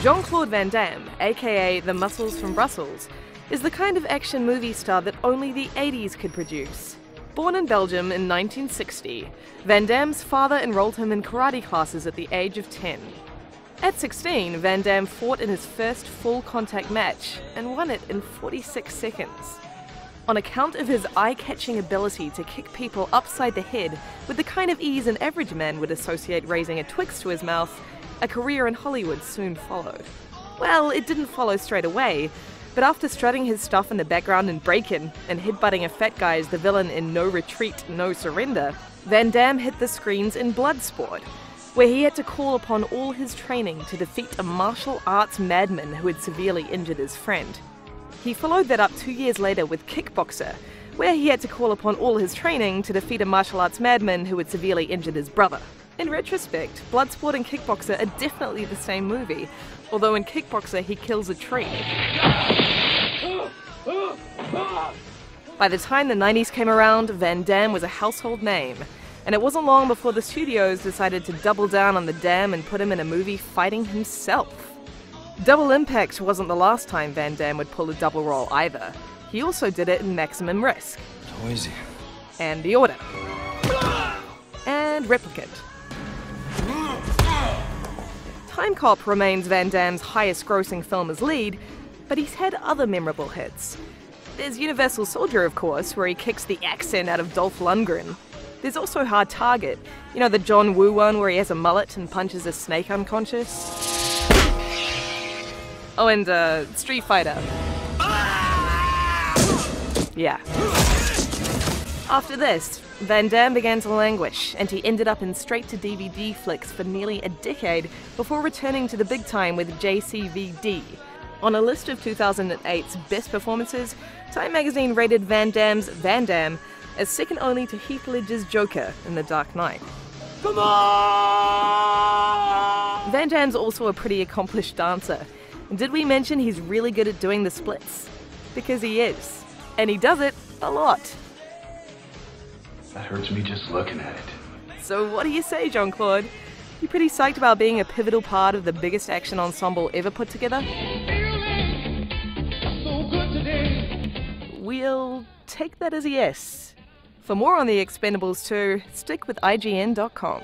Jean-Claude Van Damme, aka the Muscles from Brussels, is the kind of action movie star that only the 80s could produce. Born in Belgium in 1960, Van Damme's father enrolled him in karate classes at the age of 10. At 16, Van Damme fought in his first full-contact match and won it in 46 seconds. On account of his eye-catching ability to kick people upside the head with the kind of ease an average man would associate raising a Twix to his mouth, a career in Hollywood soon followed. Well, it didn't follow straight away, but after strutting his stuff in the background in Breakin' and headbutting a fat guy as the villain in No Retreat, No Surrender, Van Damme hit the screens in Bloodsport, where he had to call upon all his training to defeat a martial arts madman who had severely injured his friend. He followed that up 2 years later with Kickboxer, where he had to call upon all his training to defeat a martial arts madman who had severely injured his brother. In retrospect, Bloodsport and Kickboxer are definitely the same movie, although in Kickboxer he kills a tree. By the time the 90s came around, Van Damme was a household name, and it wasn't long before the studios decided to double down on the Damme and put him in a movie fighting himself. Double Impact wasn't the last time Van Damme would pull a double role either. He also did it in Maximum Risk. So easy. And The Order. And Replicant. Time Cop remains Van Damme's highest-grossing film as lead, but he's had other memorable hits. There's Universal Soldier, of course, where he kicks the accent out of Dolph Lundgren. There's also Hard Target, you know, the John Woo one where he has a mullet and punches a snake unconscious. Oh, and Street Fighter. Yeah. After this, Van Damme began to languish, and he ended up in straight-to-DVD flicks for nearly a decade before returning to the big time with JCVD. On a list of 2008's best performances, Time magazine rated Van Damme's Van Damme as second only to Heath Ledger's Joker in The Dark Knight. Come on! Van Damme's also a pretty accomplished dancer. And did we mention he's really good at doing the splits? Because he is. And he does it a lot. That hurts me just looking at it. So what do you say, Jean-Claude? You pretty psyched about being a pivotal part of the biggest action ensemble ever put together? We'll take that as a yes. For more on The Expendables 2, stick with IGN.com.